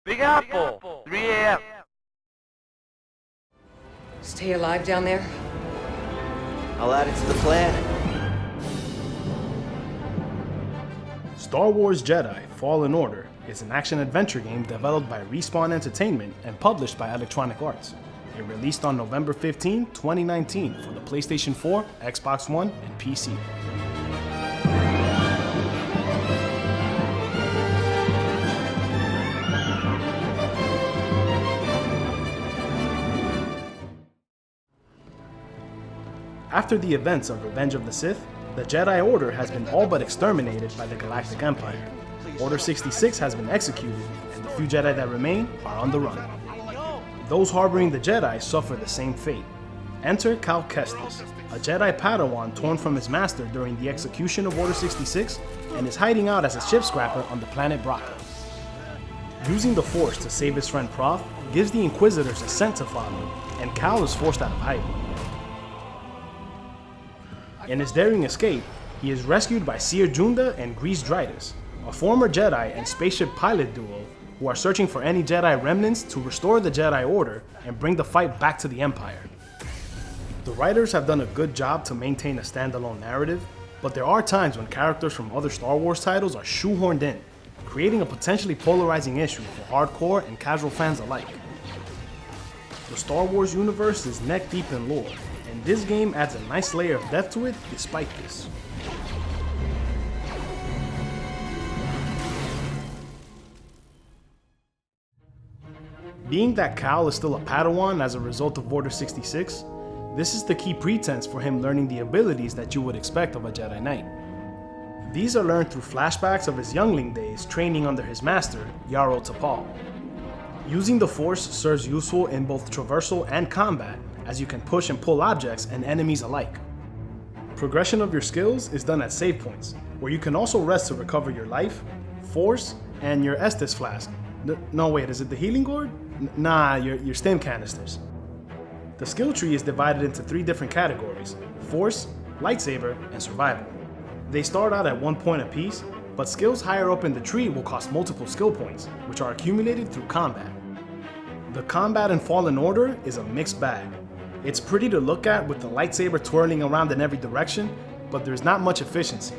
Big Apple, 3 a.m. Stay alive down there? I'll add it to the plan. Star Wars Jedi Fallen Order is an action-adventure game developed by Respawn Entertainment and published by Electronic Arts. It released on November 15, 2019 for the PlayStation 4, Xbox One, and PC. After the events of Revenge of the Sith, the Jedi Order has been all but exterminated by the Galactic Empire. Order 66 has been executed, and the few Jedi that remain are on the run. Those harboring the Jedi suffer the same fate. Enter Cal Kestis, a Jedi Padawan torn from his master during the execution of Order 66 and is hiding out as a ship scrapper on the planet Bracca. Using the Force to save his friend Proth gives the Inquisitors a scent to follow, and Cal is forced out of hiding. In his daring escape, he is rescued by Seer Junda and Grease Dritus, a former Jedi and spaceship pilot duo who are searching for any Jedi remnants to restore the Jedi Order and bring the fight back to the Empire. The writers have done a good job to maintain a standalone narrative, but there are times when characters from other Star Wars titles are shoehorned in, creating a potentially polarizing issue for hardcore and casual fans alike. The Star Wars universe is neck deep in lore, and this game adds a nice layer of depth to it despite this. Being that Cal is still a Padawan as a result of Order 66, this is the key pretense for him learning the abilities that you would expect of a Jedi Knight. These are learned through flashbacks of his youngling days training under his master, Yaro Tapal. Using the Force serves useful in both traversal and combat, as you can push and pull objects and enemies alike. Progression of your skills is done at save points, where you can also rest to recover your life, Force, and your Estus flask. No wait, is it the healing gourd? Nah, your stim canisters. The skill tree is divided into 3 different categories: Force, Lightsaber, and Survival. They start out at 1 point apiece, but skills higher up in the tree will cost multiple skill points, which are accumulated through combat. The combat in Fallen Order is a mixed bag. It's pretty to look at with the lightsaber twirling around in every direction, but there's not much efficiency.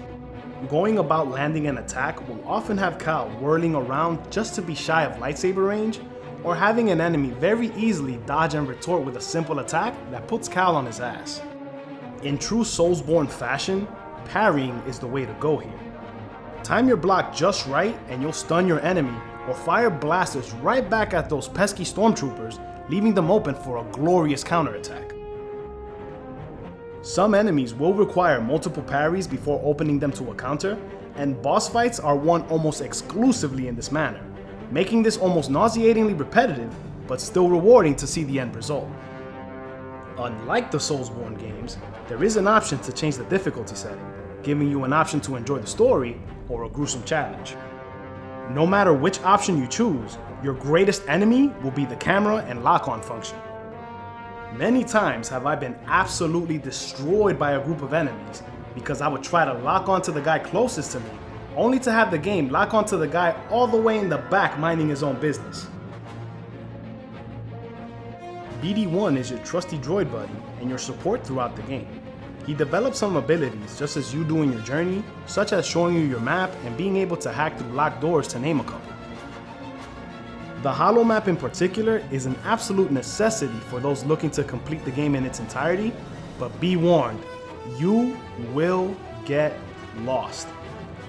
Going about landing an attack will often have Cal whirling around just to be shy of lightsaber range, or having an enemy very easily dodge and retort with a simple attack that puts Cal on his ass. In true Soulsborne fashion, parrying is the way to go here. Time your block just right and you'll stun your enemy, or fire blasters right back at those pesky stormtroopers, leaving them open for a glorious counterattack. Some enemies will require multiple parries before opening them to a counter, and boss fights are won almost exclusively in this manner, making this almost nauseatingly repetitive, but still rewarding to see the end result. Unlike the Soulsborne games, there is an option to change the difficulty setting, giving you an option to enjoy the story or a gruesome challenge. No matter which option you choose, your greatest enemy will be the camera and lock-on function. Many times have I been absolutely destroyed by a group of enemies because I would try to lock onto the guy closest to me, only to have the game lock onto the guy all the way in the back minding his own business. BD1 is your trusty droid buddy and your support throughout the game. He develops some abilities just as you do in your journey, such as showing you your map and being able to hack through locked doors to name a couple. The holo map in particular is an absolute necessity for those looking to complete the game in its entirety, but be warned, you will get lost.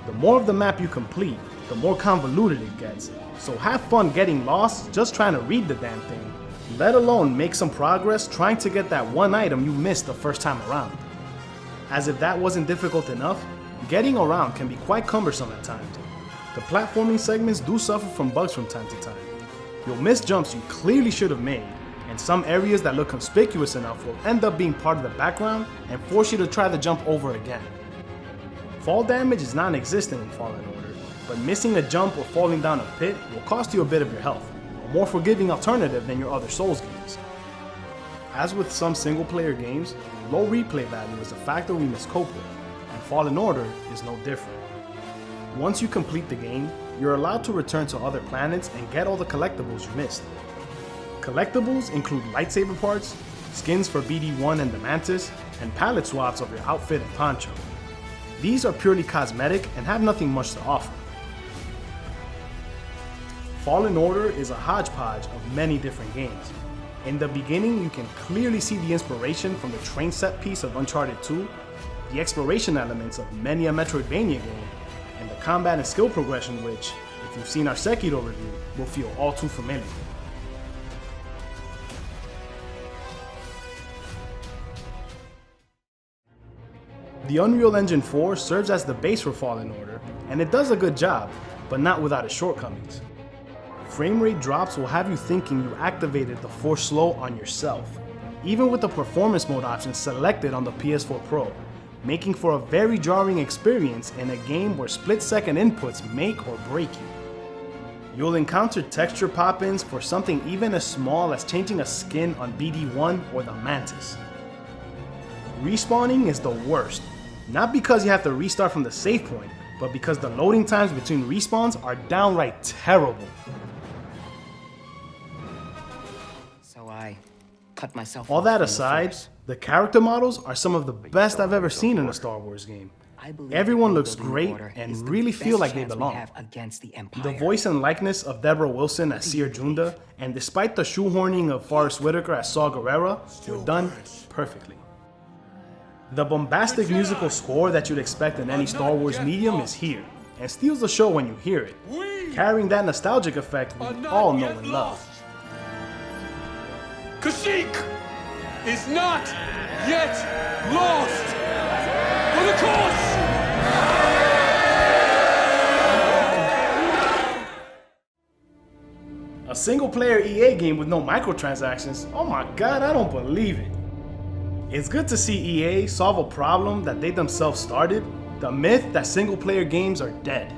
The more of the map you complete, the more convoluted it gets, so have fun getting lost just trying to read the damn thing, let alone make some progress trying to get that one item you missed the first time around. As if that wasn't difficult enough, getting around can be quite cumbersome at times. The platforming segments do suffer from bugs from time to time. You'll miss jumps you clearly should have made, and some areas that look conspicuous enough will end up being part of the background and force you to try the jump over again. Fall damage is non-existent in Fallen Order, but missing a jump or falling down a pit will cost you a bit of your health, a more forgiving alternative than your other Souls games. As with some single-player games, low replay value is a factor we must cope with, and Fallen Order is no different. Once you complete the game, you're allowed to return to other planets and get all the collectibles you missed. Collectibles include lightsaber parts, skins for BD-1 and the Mantis, and palette swaps of your outfit and poncho. These are purely cosmetic and have nothing much to offer. Fallen Order is a hodgepodge of many different games. In the beginning, you can clearly see the inspiration from the train set piece of Uncharted 2, the exploration elements of many a Metroidvania game, and the combat and skill progression which, if you've seen our Sekiro review, will feel all too familiar. The Unreal Engine 4 serves as the base for Fallen Order, and it does a good job, but not without its shortcomings. Frame rate drops will have you thinking you activated the Force Slow on yourself, even with the performance mode option selected on the PS4 Pro, making for a very jarring experience in a game where split-second inputs make or break you. You'll encounter texture pop-ins for something even as small as changing a skin on BD-1 or the Mantis. Respawning is the worst, not because you have to restart from the save point, but because the loading times between respawns are downright terrible. So I cut myself All off that from the aside, Force. the character models are some of the best I've ever seen in a Star Wars game. I believe Everyone the looks Building great Order and is the really best feel like they chance we belong. have against the Empire. The voice and likeness of Deborah Wilson as Seer Junda, and despite the shoehorning of Forrest Whitaker as Saw Gerrera, were done perfectly. The bombastic musical score that you'd expect in any Star Wars medium is here, and steals the show when you hear it, carrying that nostalgic effect we all know and love. Kashyyyk is not yet lost. For the cause! A single-player EA game with no microtransactions? Oh my god, I don't believe it. It's good to see EA solve a problem that they themselves started, the myth that single-player games are dead.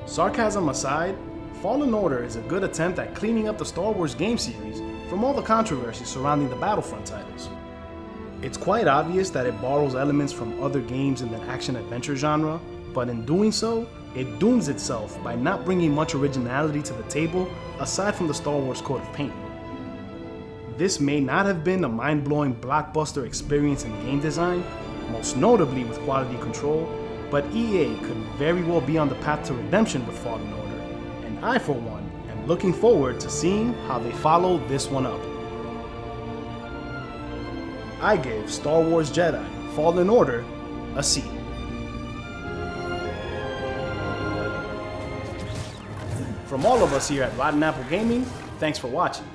Sarcasm aside, Fallen Order is a good attempt at cleaning up the Star Wars game series from all the controversy surrounding the Battlefront titles. It's quite obvious that it borrows elements from other games in the action-adventure genre, but in doing so, it dooms itself by not bringing much originality to the table aside from the Star Wars coat of paint. This may not have been a mind-blowing blockbuster experience in game design, most notably with quality control, but EA could very well be on the path to redemption with Fallen Order, and I for one am looking forward to seeing how they follow this one up. I gave Star Wars Jedi Fallen Order a C. From all of us here at Rotten Apple Gaming, thanks for watching.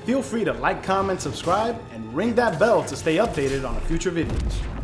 Feel free to like, comment, subscribe, and ring that bell to stay updated on future videos.